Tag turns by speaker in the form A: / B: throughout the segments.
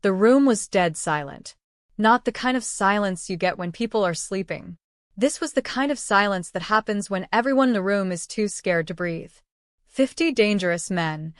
A: The room was dead silent. Not the kind of silence you get when people are sleeping. This was the kind of silence that happens when everyone in the room is too scared to breathe. 50 dangerous men,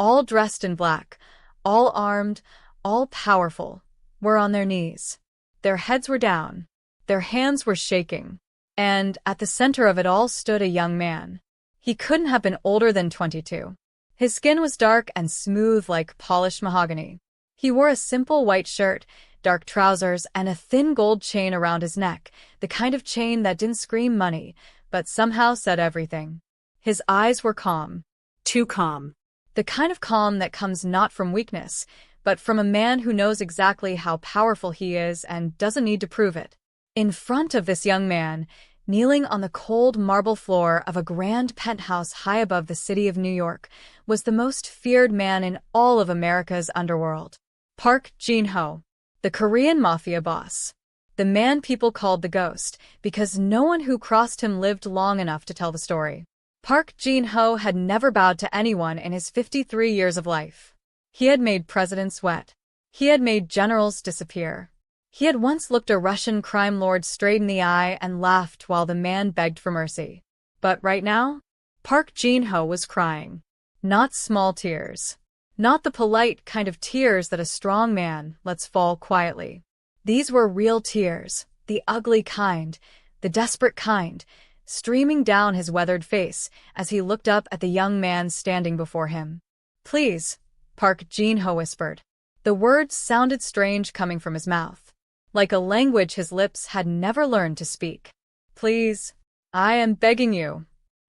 A: all dressed in black, all armed, all powerful, were on their knees. Their heads were down. Their hands were shaking. And at the center of it all stood a young man. He couldn't have been older than 22. His skin was dark and smooth like polished mahogany. He wore a simple white shirt, dark trousers, and a thin gold chain around his neck, the kind of chain that didn't scream money, but somehow said everything. His eyes were calm. Too calm. The kind of calm that comes not from weakness, but from a man who knows exactly how powerful he is and doesn't need to prove it. In front of this young man, kneeling on the cold marble floor of a grand penthouse high above the city of New York, was the most feared man in all of America's underworld. Park Jin-ho, the Korean Mafia Boss. The man people called the Ghost, because no one who crossed him lived long enough to tell the story. Park Jin-ho had never bowed to anyone in his 53 years of life. He had made presidents sweat. He had made generals disappear. He had once looked a Russian crime lord straight in the eye and laughed while the man begged for mercy. But right now, Park Jin-ho was crying. Not small tears. Not the polite kind of tears that a strong man lets fall quietly. These were real tears, the ugly kind, the desperate kind, streaming down his weathered face as he looked up at the young man standing before him. "Please," Park Jin-ho whispered. The words sounded strange coming from his mouth, like a language his lips had never learned to speak. "Please, I am begging you."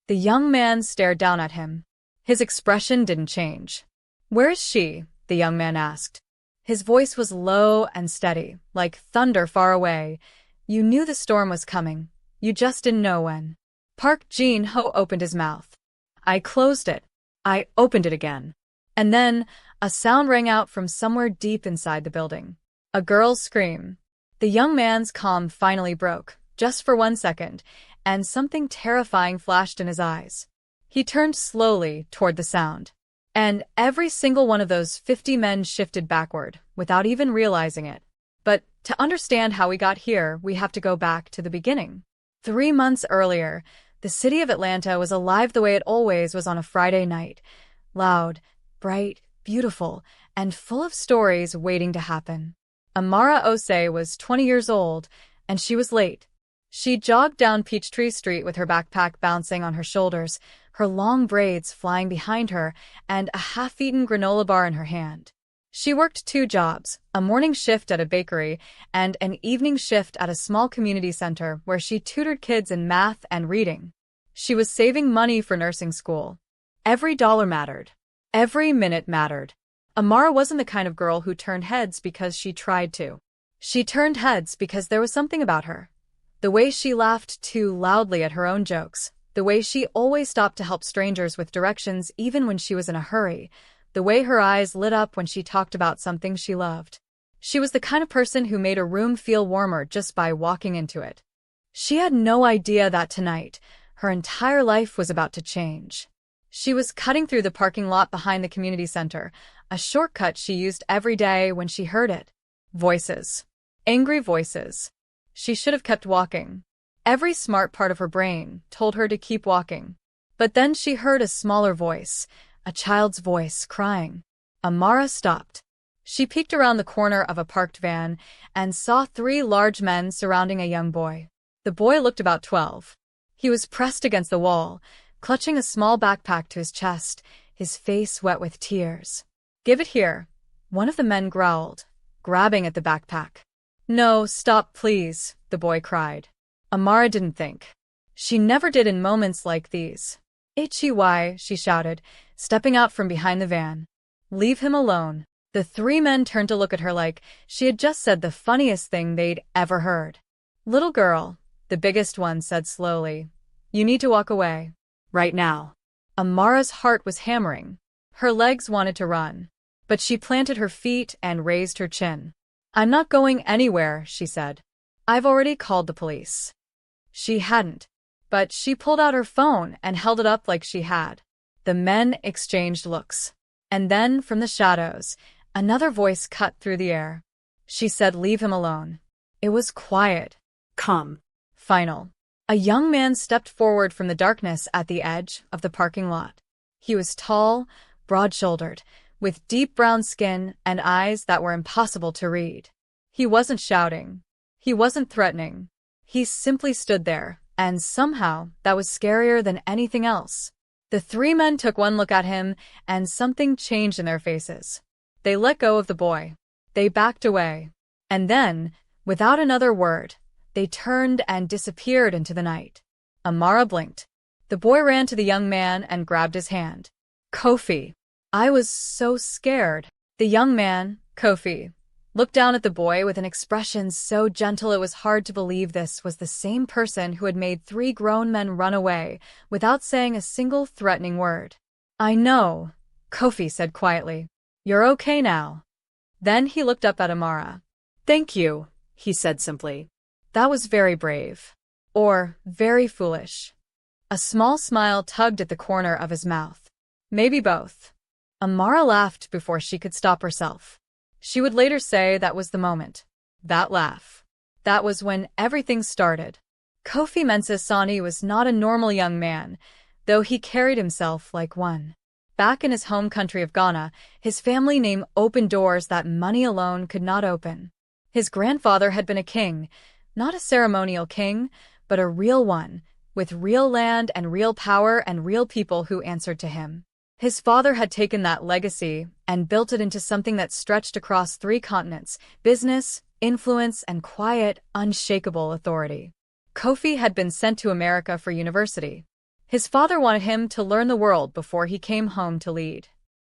A: The young man stared down at him. His expression didn't change. "Where is she?" the young man asked. His voice was low and steady, like thunder far away. You knew the storm was coming. You just didn't know when. Park Jin-ho opened his mouth. "I closed it. I opened it again." And then, a sound rang out from somewhere deep inside the building. A girl's scream. The young man's calm finally broke, just for 1 second, and something terrifying flashed in his eyes. He turned slowly toward the sound. And every single one of those 50 men shifted backward, without even realizing it. But to understand how we got here, we have to go back to the beginning. 3 months earlier, the city of Atlanta was alive the way it always was on a Friday night. Loud, bright, beautiful, and full of stories waiting to happen. Amara Osei was 20 years old, and she was late. She jogged down Peachtree Street with her backpack bouncing on her shoulders, her long braids flying behind her, and a half-eaten granola bar in her hand. She worked 2 jobs, a morning shift at a bakery and an evening shift at a small community center where she tutored kids in math and reading. She was saving money for nursing school. Every dollar mattered. Every minute mattered. Amara wasn't the kind of girl who turned heads because she tried to. She turned heads because there was something about her. The way she laughed too loudly at her own jokes, the way she always stopped to help strangers with directions even when she was in a hurry, the way her eyes lit up when she talked about something she loved. She was the kind of person who made a room feel warmer just by walking into it. She had no idea that tonight, her entire life was about to change. She was cutting through the parking lot behind the community center, a shortcut she used every day when she heard it. Voices. Angry voices. She should have kept walking. Every smart part of her brain told her to keep walking. But then she heard a smaller voice, a child's voice, crying. Amara stopped. She peeked around the corner of a parked van and saw 3 large men surrounding a young boy. The boy looked about 12. He was pressed against the wall, clutching a small backpack to his chest, his face wet with tears. "Give it here," one of the men growled, grabbing at the backpack. "No, stop, please," the boy cried. Amara didn't think. She never did in moments like these. "Hey," she shouted, stepping out from behind the van. "Leave him alone." The 3 men turned to look at her like she had just said the funniest thing they'd ever heard. "Little girl," the biggest one said slowly, "you need to walk away. Right now." Amara's heart was hammering. Her legs wanted to run. But she planted her feet and raised her chin. "I'm not going anywhere," she said. "I've already called the police." She hadn't. But she pulled out her phone and held it up like she had. The men exchanged looks. And then, from the shadows, Another voice cut through the air. She said, "Leave him alone." It was quiet.
B: Come.
A: Final. A young man stepped forward from the darkness at the edge of the parking lot. He was tall, broad-shouldered, with deep brown skin and eyes that were impossible to read. He wasn't shouting. He wasn't threatening. He simply stood there, and somehow that was scarier than anything else. The three men took one look at him, and something changed in their faces. They let go of the boy. They backed away. And then, without another word, they turned and disappeared into the night. Amara blinked. The boy ran to the young man and grabbed his hand. "Kofi." "I was so scared." The young man, Kofi, looked down at the boy with an expression so gentle it was hard to believe this was the same person who had made three grown men run away without saying a single threatening word. "I know," Kofi said quietly. "You're okay now." Then he looked up at Amara. "Thank you," he said simply. "That was very brave. Or very foolish." A small smile tugged at the corner of his mouth. "Maybe both." Amara laughed before she could stop herself. She would later say that was the moment. That laugh. That was when everything started. Kofi Mensah-Sani was not a normal young man, though he carried himself like one. Back in his home country of Ghana, his family name opened doors that money alone could not open. His grandfather had been a king, not a ceremonial king, but a real one, with real land and real power and real people who answered to him. His father had taken that legacy and built it into something that stretched across 3 continents: business, influence, and quiet, unshakable authority. Kofi had been sent to America for university. His father wanted him to learn the world before he came home to lead.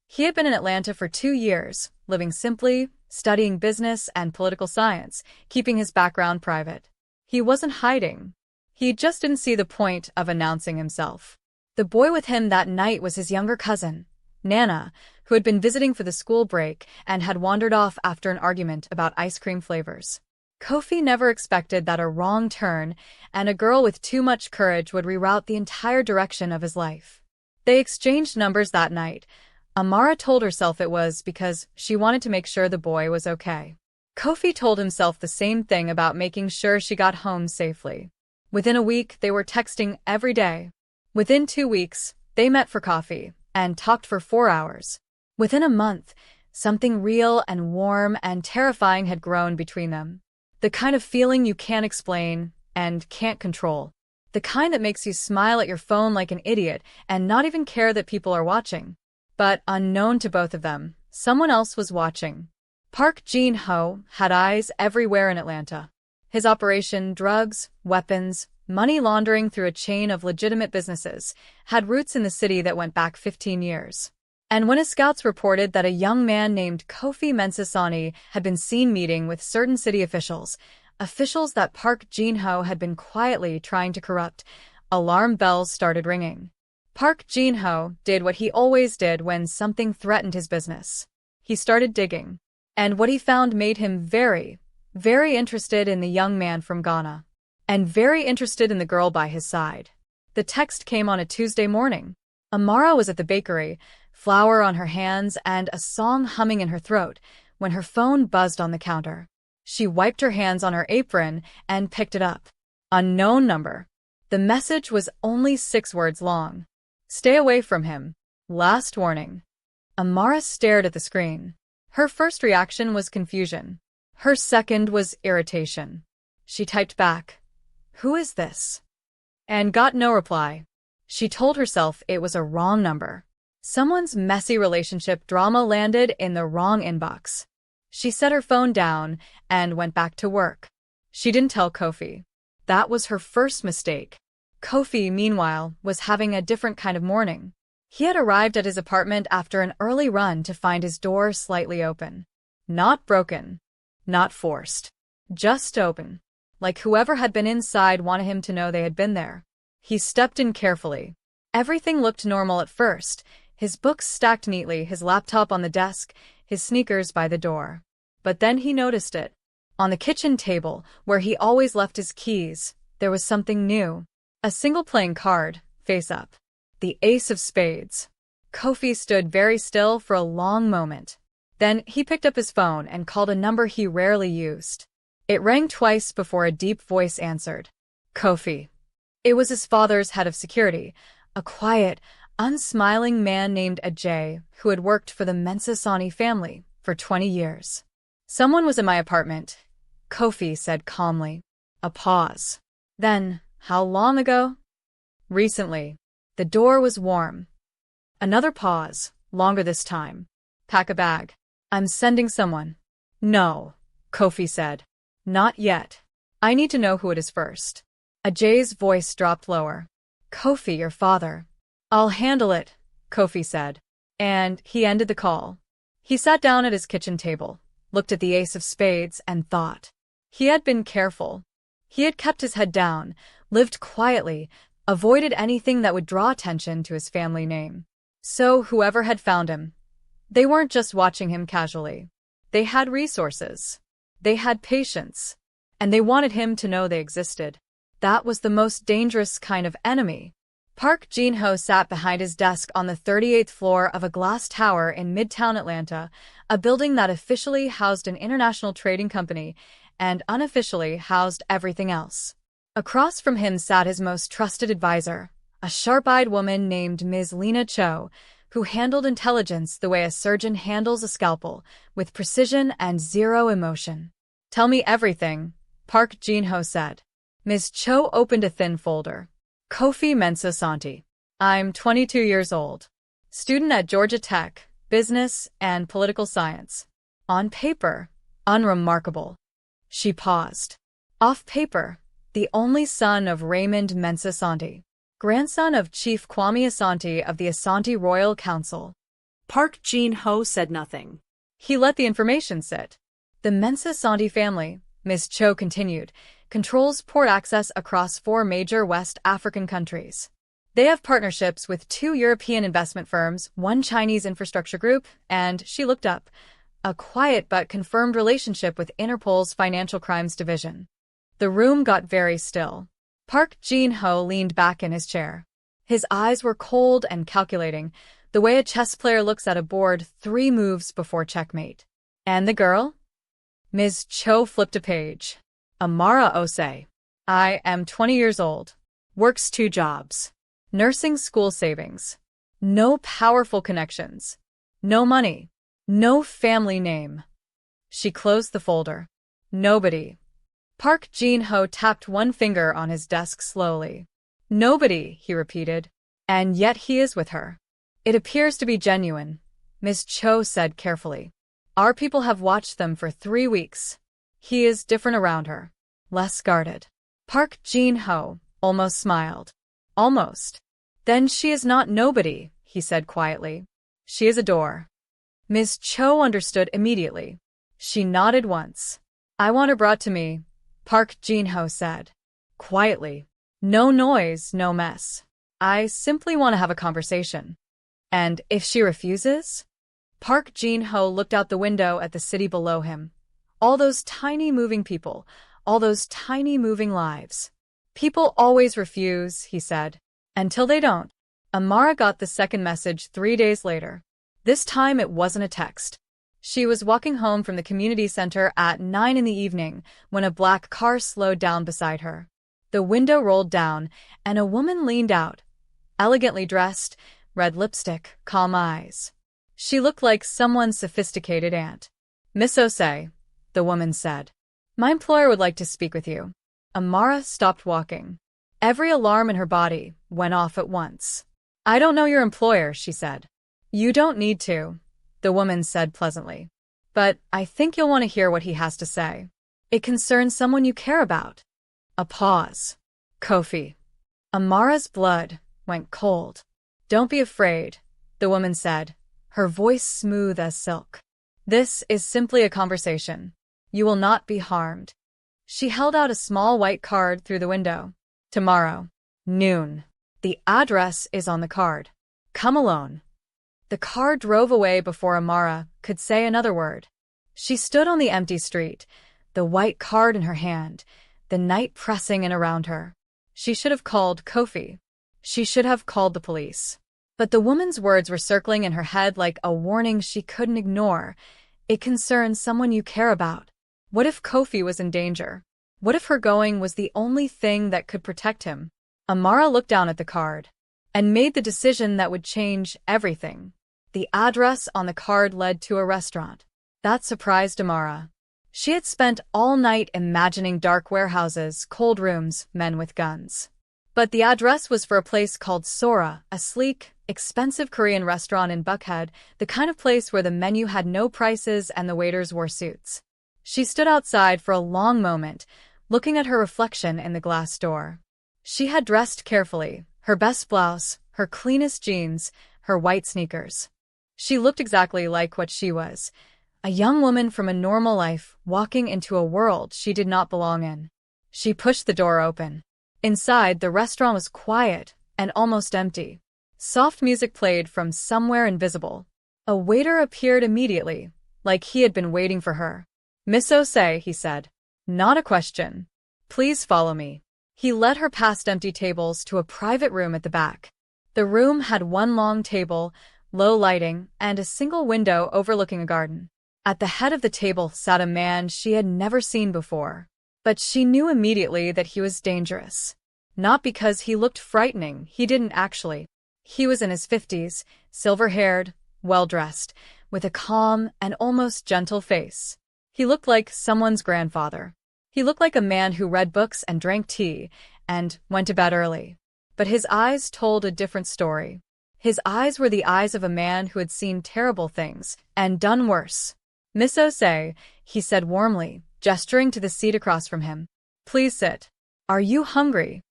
A: He had been in Atlanta for 2 years, living simply, studying business and political science, keeping his background private. He wasn't hiding. He just didn't see the point of announcing himself. The boy with him that night was his younger cousin, Nana, who had been visiting for the school break and had wandered off after an argument about ice cream flavors. Kofi never expected that a wrong turn and a girl with too much courage would reroute the entire direction of his life. They exchanged numbers that night. Amara told herself it was because she wanted to make sure the boy was okay. Kofi told himself the same thing about making sure she got home safely. Within a week, they were texting every day. Within 2 weeks, they met for coffee and talked for 4 hours. Within a month, something real and warm and terrifying had grown between them. The kind of feeling you can't explain and can't control. The kind that makes you smile at your phone like an idiot and not even care that people are watching. But unknown to both of them, someone else was watching. Park Jin-ho had eyes everywhere in Atlanta. His operation, drugs, weapons, money laundering through a chain of legitimate businesses, had roots in the city that went back 15 years. And when his scouts reported that a young man named Kofi Mensah-Sani had been seen meeting with certain city officials that Park Jin-ho had been quietly trying to corrupt, alarm bells started ringing. Park Jin-ho did what he always did when something threatened his business. He started digging. And what he found made him very, very interested in the young man from Ghana. And very interested in the girl by his side. The text came on a Tuesday morning. Amara was at the bakery, flour on her hands and a song humming in her throat, when her phone buzzed on the counter. She wiped her hands on her apron and picked it up. Unknown number. The message was only 6 words long. "Stay away from him. Last warning." Amara stared at the screen. Her first reaction was confusion. Her second was irritation. She typed back, "Who is this?" and got no reply. She told herself it was a wrong number. Someone's messy relationship drama landed in the wrong inbox. She set her phone down and went back to work. She didn't tell Kofi. That was her first mistake. Kofi, meanwhile, was having a different kind of morning. He had arrived at his apartment after an early run to find his door slightly open. Not broken. Not forced. Just open. Like whoever had been inside wanted him to know they had been there. He stepped in carefully. Everything looked normal at first. His books stacked neatly, his laptop on the desk, his sneakers by the door. But then he noticed it. On the kitchen table, where he always left his keys, there was something new. A single playing card, face up. The Ace of Spades. Kofi stood very still for a long moment. Then he picked up his phone and called a number he rarely used. It rang twice before a deep voice answered. Kofi. It was his father's head of security, a quiet, unsmiling man named Ajay who had worked for the Mafia family for 20 years. Someone was in my apartment, Kofi said calmly. A pause. Then, how long ago? Recently. The door was warm. Another pause, longer this time. Pack a bag. I'm sending someone. No, Kofi said. Not yet. I need to know who it is first. Ajay's voice dropped lower. Kofi, your father. I'll handle it, Kofi said. And he ended the call. He sat down at his kitchen table, looked at the ace of spades, and thought. He had been careful. He had kept his head down, lived quietly, avoided anything that would draw attention to his family name. So whoever had found him, they weren't just watching him casually. They had resources. They had patience. And they wanted him to know they existed. That was the most dangerous kind of enemy. Park Jin-ho sat behind his desk on the 38th floor of a glass tower in Midtown Atlanta, a building that officially housed an international trading company and unofficially housed everything else. Across from him sat his most trusted advisor, a sharp-eyed woman named Ms. Lena Cho, who handled intelligence the way a surgeon handles a scalpel, with precision and zero emotion. Tell me everything, Park Jin-ho said. Ms. Cho opened a thin folder. Kofi Mensah-santi. I'm 22 years old. Student at Georgia Tech, business and political science. On paper, unremarkable. She paused. Off paper, the only son of Raymond Mensah-santi, grandson of Chief Kwame Asante of the Asante Royal Council.
B: Park Jin-ho said nothing.
A: He let the information sit. The Mensah-santi family, Ms. Cho continued, controls port access across 4 major West African countries. They have partnerships with 2 European investment firms, 1 Chinese infrastructure group, and, she looked up, a quiet but confirmed relationship with Interpol's Financial Crimes Division. The room got very still. Park Jin-ho leaned back in his chair. His eyes were cold and calculating, the way a chess player looks at a board 3 moves before checkmate. And the girl? Ms. Cho flipped a page. Amara Osei. I am 20 years old. Works 2 jobs. Nursing school savings. No powerful connections. No money. No family name. She closed the folder. Nobody. Park Jin-ho tapped one finger on his desk slowly. Nobody, he repeated. And yet he is with her. It appears to be genuine, Ms. Cho said carefully. Our people have watched them for 3 weeks. He is different around her. Less guarded. Park Jin-ho almost smiled. Almost. Then she is not nobody, he said quietly. She is a door. Ms. Cho understood immediately. She nodded once. I want her brought to me, Park Jin-ho said. Quietly. No noise, no mess. I simply want to have a conversation. And if she refuses? Park Jin-ho looked out the window at the city below him. All those tiny moving people, all those tiny moving lives. People always refuse, he said. Until they don't. Amara got the second message 3 days later. This time it wasn't a text. She was walking home from the community center at 9 in the evening when a black car slowed down beside her. The window rolled down, and a woman leaned out. Elegantly dressed, red lipstick, calm eyes. She looked like someone's sophisticated aunt. Miss Osei, the woman said. My employer would like to speak with you. Amara stopped walking. Every alarm in her body went off at once. I don't know your employer, she said. You don't need to, the woman said pleasantly. But I think you'll want to hear what he has to say. It concerns someone you care about. A pause. Kofi. Amara's blood went cold. Don't be afraid, the woman said, her voice smooth as silk. This is simply a conversation. You will not be harmed. She held out a small white card through the window. Tomorrow. Noon. The address is on the card. Come alone. The car drove away before Amara could say another word. She stood on the empty street, the white card in her hand, the night pressing in around her. She should have called Kofi. She should have called the police. But the woman's words were circling in her head like a warning she couldn't ignore. It concerns someone you care about. What if Kofi was in danger? What if her going was the only thing that could protect him? Amara looked down at the card and made the decision that would change everything. The address on the card led to a restaurant. That surprised Amara. She had spent all night imagining dark warehouses, cold rooms, men with guns. But the address was for a place called Sora, a sleek, expensive Korean restaurant in Buckhead, the kind of place where the menu had no prices and the waiters wore suits. She stood outside for a long moment, looking at her reflection in the glass door. She had dressed carefully, her best blouse, her cleanest jeans, her white sneakers. She looked exactly like what she was, a young woman from a normal life walking into a world she did not belong in. She pushed the door open. Inside, the restaurant was quiet and almost empty. Soft music played from somewhere invisible. A waiter appeared immediately, like he had been waiting for her. "Miss Osei," he said. "Not a question. Please follow me." He led her past empty tables to a private room at the back. The room had one long table, low lighting, and a single window overlooking a garden. At the head of the table sat a man she had never seen before. But she knew immediately that he was dangerous. Not because he looked frightening, he didn't actually. He was in his 50s, silver-haired, well-dressed, with a calm and almost gentle face. He looked like someone's grandfather. He looked like a man who read books and drank tea and went to bed early. But his eyes told a different story. His eyes were the eyes of a man who had seen terrible things and done worse. "Miss Osei," he said warmly, gesturing to the seat across from him. "Please sit. Are you hungry?"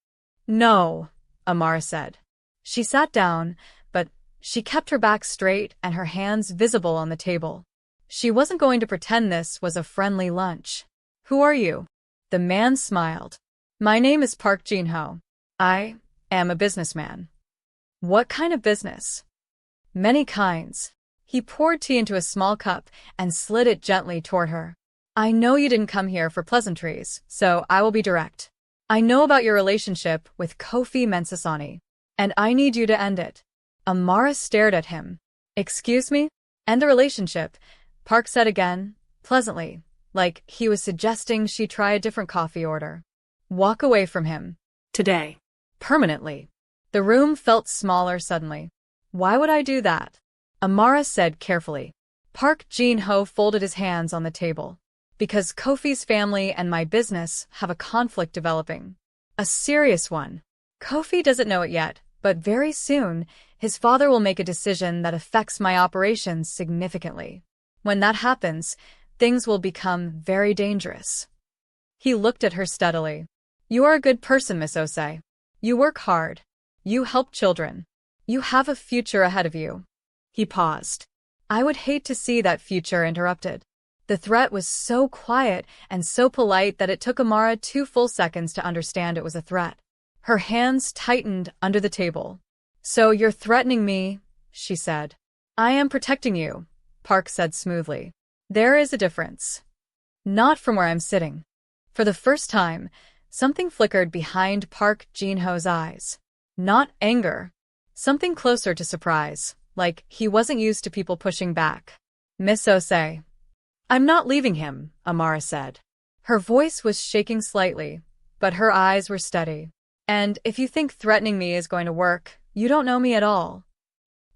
A: "No," Amara said. She sat down, but she kept her back straight and her hands visible on the table. She wasn't going to pretend this was a friendly lunch. "Who are you?" The man smiled. "My name is Park Jin-ho. I am a businessman." "What kind of business?" "Many kinds." He poured tea into a small cup and slid it gently toward her. "I know you didn't come here for pleasantries, so I will be direct. I know about your relationship with Kofi Mensasani, and I need you to end it." Amara stared at him. "Excuse me? End the relationship?" Park said again, pleasantly, like he was suggesting she try a different coffee order. "Walk away from him."
B: Today.
A: Permanently. The room felt smaller suddenly. "Why would I do that?" Amara said carefully. Park Jin-ho folded his hands on the table. "Because Kofi's family and my business have a conflict developing. A serious one. Kofi doesn't know it yet, but very soon, his father will make a decision that affects my operations significantly. When that happens, things will become very dangerous." He looked at her steadily. "You are a good person, Miss Osei. You work hard. You help children. You have a future ahead of you." He paused. "I would hate to see that future interrupted." The threat was so quiet and so polite that it took Amara 2 full seconds to understand it was a threat. Her hands tightened under the table. "So you're threatening me," she said. "I am protecting you," Park said smoothly. "There is a difference." "Not from where I'm sitting." For the first time, something flickered behind Park Jin-ho's eyes. Not anger. Something closer to surprise, like he wasn't used to people pushing back. "Miss Osei." "I'm not leaving him," Amara said. Her voice was shaking slightly, but her eyes were steady. "And if you think threatening me is going to work, you don't know me at all."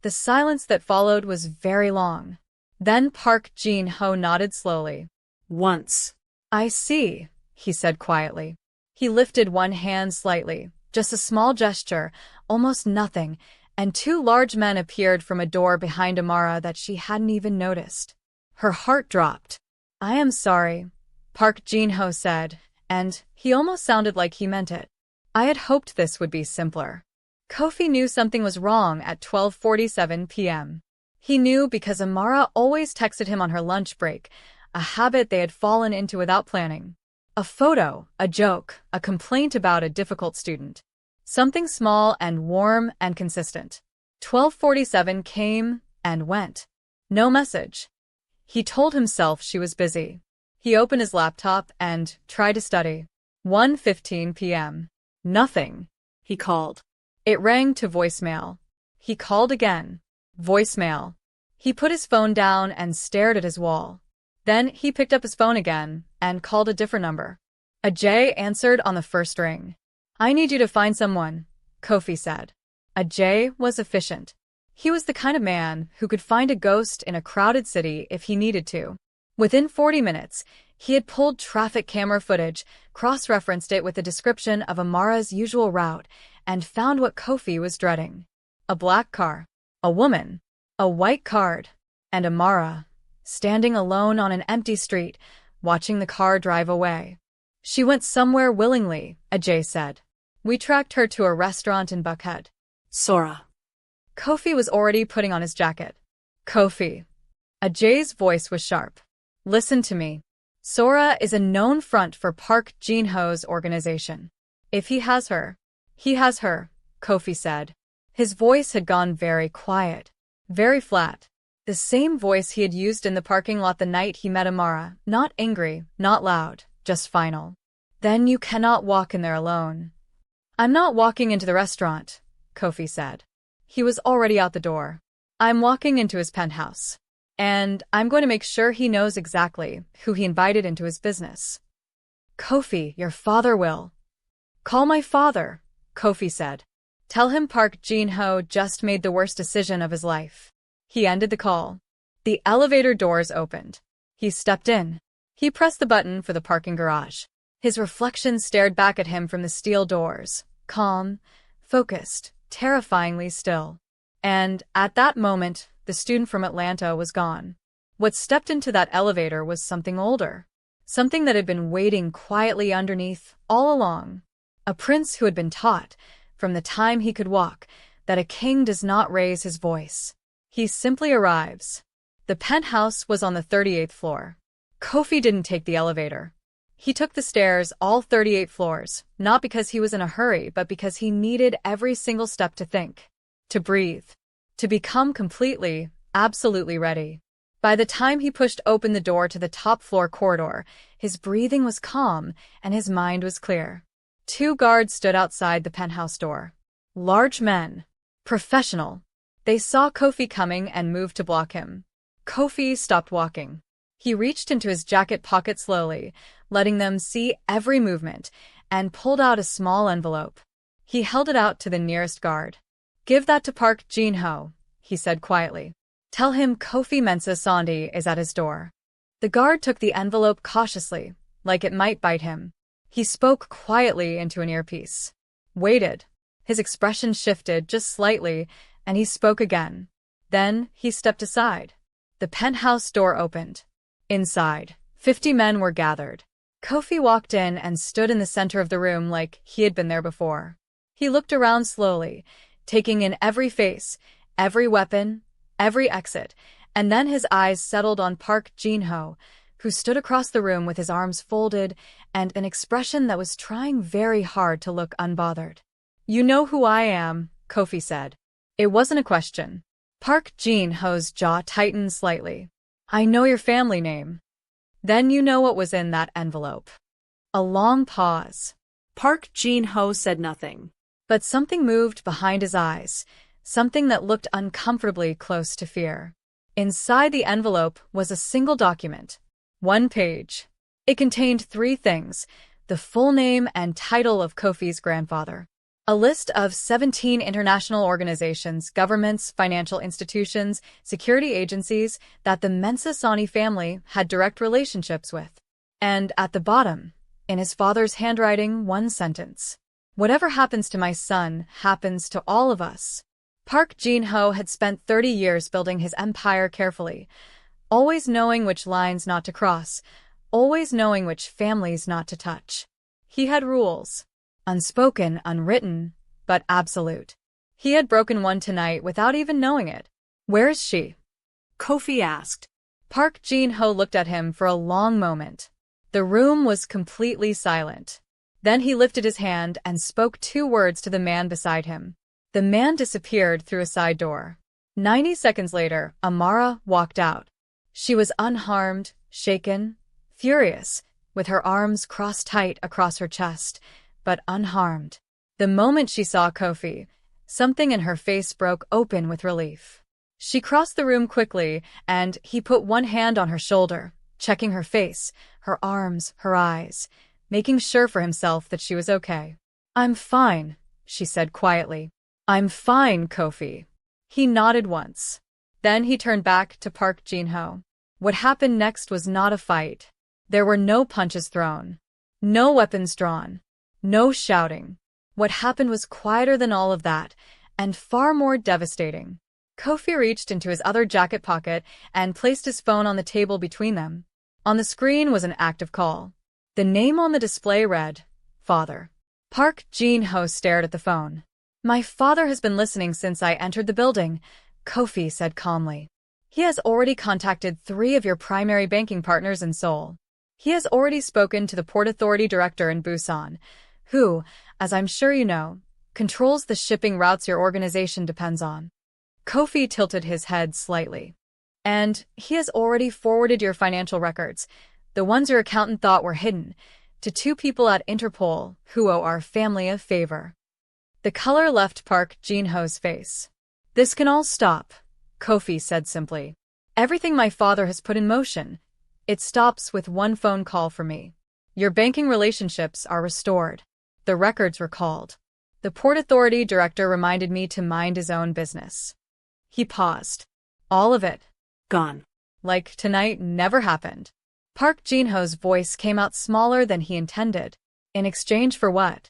A: The silence that followed was very long. Then Park Jin-ho nodded slowly.
B: "Once."
A: "I see," he said quietly. He lifted one hand slightly, just a small gesture, almost nothing, and 2 large men appeared from a door behind Amara that she hadn't even noticed. Her heart dropped. "I am sorry," Park Jin-ho said, and he almost sounded like he meant it. "I had hoped this would be simpler." Kofi knew something was wrong at 12:47 p.m. He knew because Amara always texted him on her lunch break, a habit they had fallen into without planning. A photo, a joke, a complaint about a difficult student. Something small and warm and consistent. 12:47 came and went. No message. He told himself she was busy. He opened his laptop and tried to study. 1:15 p.m. Nothing.
B: He called.
A: It rang to voicemail. He called again. Voicemail. He put his phone down and stared at his wall. Then he picked up his phone again and called a different number. Ajay answered on the first ring. "I need you to find someone," Kofi said. Ajay was efficient. He was the kind of man who could find a ghost in a crowded city if he needed to. Within 40 minutes, he had pulled traffic camera footage, cross-referenced it with a description of Amara's usual route, and found what Kofi was dreading. A black car, a woman, a white card, and Amara, standing alone on an empty street, watching the car drive away. "She went somewhere willingly," Ajay said. "We tracked her to a restaurant in Buckhead."
B: Sora.
A: Kofi was already putting on his jacket. "Kofi." Ajay's voice was sharp. "Listen to me. Sora is a known front for Park Jin-ho's organization. If he has her, he has her," Kofi said. His voice had gone very quiet, very flat. The same voice he had used in the parking lot the night he met Amara, not angry, not loud, just final. "Then you cannot walk in there alone." "I'm not walking into the restaurant," Kofi said. He was already out the door. "I'm walking into his penthouse. And I'm going to make sure he knows exactly who he invited into his business." "Kofi, your father will." "Call my father," Kofi said. "Tell him Park Jin-ho just made the worst decision of his life." He ended the call. The elevator doors opened. He stepped in. He pressed the button for the parking garage. His reflection stared back at him from the steel doors, calm, focused, terrifyingly still. And at that moment, the student from Atlanta was gone. What stepped into that elevator was something older. Something that had been waiting quietly underneath all along. A prince who had been taught, from the time he could walk, that a king does not raise his voice. He simply arrives. The penthouse was on the 38th floor. Kofi didn't take the elevator. He took the stairs all 38 floors, not because he was in a hurry, but because he needed every single step to think, to breathe, to become completely, absolutely ready. By the time he pushed open the door to the top floor corridor, his breathing was calm and his mind was clear. 2 guards stood outside the penthouse door. Large men. Professional. They saw Kofi coming and moved to block him. Kofi stopped walking. He reached into his jacket pocket slowly, letting them see every movement, and pulled out a small envelope. He held it out to the nearest guard. "Give that to Park Jin-ho," he said quietly. "Tell him Kofi Mensa Sandi is at his door." The guard took the envelope cautiously, like it might bite him. He spoke quietly into an earpiece. Waited. His expression shifted just slightly, and he spoke again. Then he stepped aside. The penthouse door opened. Inside, 50 men were gathered. Kofi walked in and stood in the center of the room like he had been there before. He looked around slowly, taking in every face, every weapon, every exit, and then his eyes settled on Park Jin-ho, who stood across the room with his arms folded and an expression that was trying very hard to look unbothered. "You know who I am," Kofi said. It wasn't a question. Park Jin-ho's jaw tightened slightly. "I know your family name." "Then you know what was in that envelope." A long pause.
B: Park Jin-ho said nothing.
A: But something moved behind his eyes, something that looked uncomfortably close to fear. Inside the envelope was a single document. 1 page. It contained 3 things: the full name and title of Kofi's grandfather. A list of 17 international organizations, governments, financial institutions, security agencies that the Mensa Sani family had direct relationships with. And at the bottom, in his father's handwriting, 1 sentence. "Whatever happens to my son happens to all of us." Park Jin-ho had spent 30 years building his empire carefully, always knowing which lines not to cross, always knowing which families not to touch. He had rules. Unspoken, unwritten, but absolute. He had broken one tonight without even knowing it. "Where is she?"
B: Kofi asked.
A: Park Jin-ho looked at him for a long moment. The room was completely silent. Then he lifted his hand and spoke 2 words to the man beside him. The man disappeared through a side door. 90 seconds later, Amara walked out. She was unharmed, shaken, furious, with her arms crossed tight across her chest, but unharmed. The moment she saw Kofi, something in her face broke open with relief. She crossed the room quickly, and he put one hand on her shoulder, checking her face, her arms, her eyes, making sure for himself that she was okay. "I'm fine," she said quietly. "I'm fine, Kofi." He nodded once. Then he turned back to Park Jin-ho. What happened next was not a fight. There were no punches thrown, no weapons drawn, no shouting. What happened was quieter than all of that, and far more devastating. Kofi reached into his other jacket pocket and placed his phone on the table between them. On the screen was an active call. The name on the display read, "Father." Park Jin-ho stared at the phone. "My father has been listening since I entered the building," Kofi said calmly. "He has already contacted 3 of your primary banking partners in Seoul. He has already spoken to the Port Authority director in Busan, who, as I'm sure you know, controls the shipping routes your organization depends on." Kofi tilted his head slightly. "And he has already forwarded your financial records, the ones your accountant thought were hidden, to 2 people at Interpol who owe our family a favor." The color left Park Jin-ho's face. "This can all stop," Kofi said simply. "Everything my father has put in motion, it stops with 1 phone call for me. Your banking relationships are restored. The records recalled. The Port Authority director reminded me to mind his own business." He paused. "All of it
B: Gone.
A: like tonight never happened." Park Jin-ho's voice came out smaller than he intended. "In exchange for what?"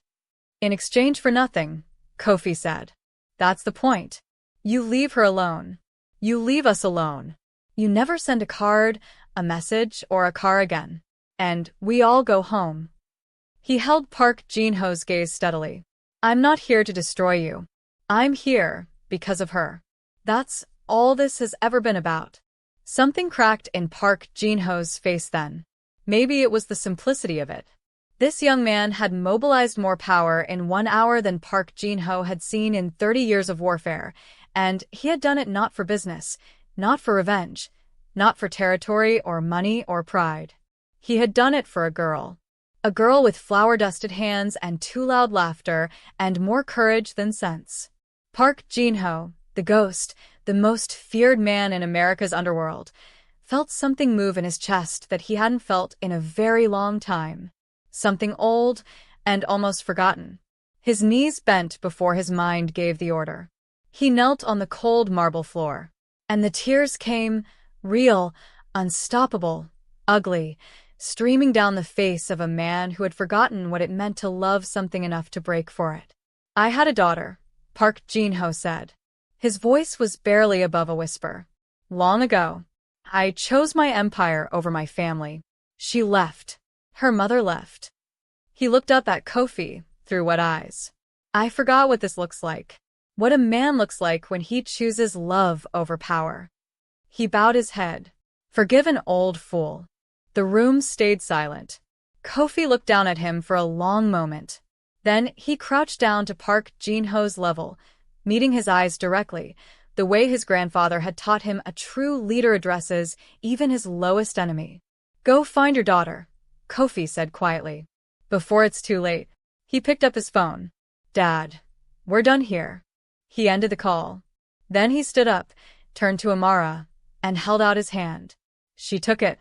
A: "In exchange for nothing," Kofi said. "That's the point. You leave her alone. You leave us alone. You never send a card, a message, or a car again. And we all go home." He held Park Jin-ho's gaze steadily. "I'm not here to destroy you. I'm here because of her. That's all this has ever been about." Something cracked in Park Jin-ho's face then. Maybe it was the simplicity of it. This young man had mobilized more power in 1 hour than Park Jin-ho had seen in 30 years of warfare, and he had done it not for business, not for revenge, not for territory or money or pride. He had done it for a girl. A girl with flour-dusted hands and too loud laughter and more courage than sense. Park Jin-ho, the ghost, the most feared man in America's underworld, felt something move in his chest that he hadn't felt in a very long time. Something old and almost forgotten. His knees bent before his mind gave the order. He knelt on the cold marble floor. And the tears came, real, unstoppable, ugly, streaming down the face of a man who had forgotten what it meant to love something enough to break for it. "I had a daughter," Park Jin-ho said. His voice was barely above a whisper. "Long ago. I chose my empire over my family. She left. Her mother left." He looked up at Kofi through wet eyes. "I forgot what this looks like. What a man looks like when he chooses love over power." He bowed his head. "Forgive an old fool." The room stayed silent. Kofi looked down at him for a long moment. Then he crouched down to Park Jin-ho's level, meeting his eyes directly, the way his grandfather had taught him a true leader addresses even his lowest enemy. "Go find your daughter," Kofi said quietly. "Before it's too late." He picked up his phone. "Dad, we're done here." He ended the call. Then he stood up, turned to Amara, and held out his hand. She took it.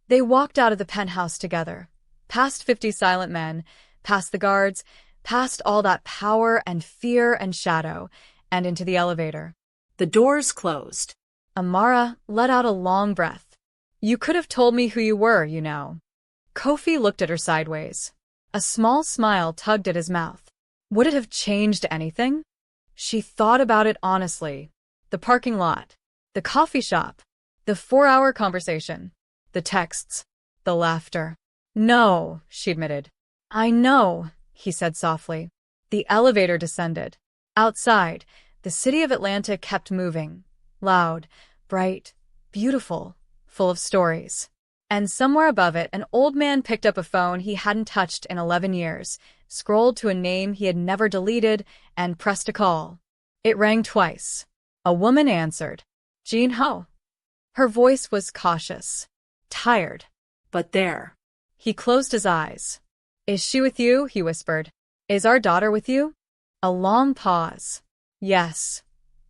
A: They walked out of the penthouse together, past 50 silent men, past the guards, past all that power and fear and shadow, and into the elevator.
B: The doors closed.
A: Amara let out a long breath. "You could have told me who you were, you know." Kofi looked at her sideways. A small smile tugged at his mouth. Would it have changed anything? She thought about it honestly. The parking lot, the coffee shop, the 4-hour conversation, the texts, the laughter. "No," she admitted. "I know," he said softly. The elevator descended. Outside, the city of Atlanta kept moving. Loud, bright, beautiful, full of stories. And somewhere above it, an old man picked up a phone he hadn't touched in 11 years, scrolled to a name he had never deleted, and pressed a call. It rang twice. A woman answered. Jin-ho. Her voice was cautious. Tired.
B: But there.
A: He closed his eyes. "Is she with you?" he whispered. "Is our daughter with you?" A long pause. "Yes,"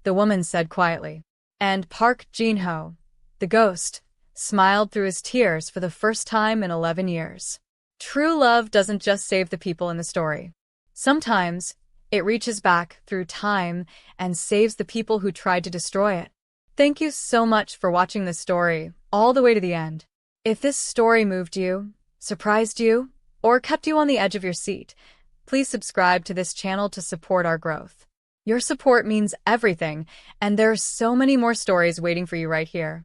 A: the woman said quietly. And Park Jin-ho, the ghost, smiled through his tears for the first time in 11 years. True love doesn't just save the people in the story. Sometimes, it reaches back through time and saves the people who tried to destroy it. Thank you so much for watching this story all the way to the end. If this story moved you, surprised you, or kept you on the edge of your seat, please subscribe to this channel to support our growth. Your support means everything, and there are so many more stories waiting for you right here.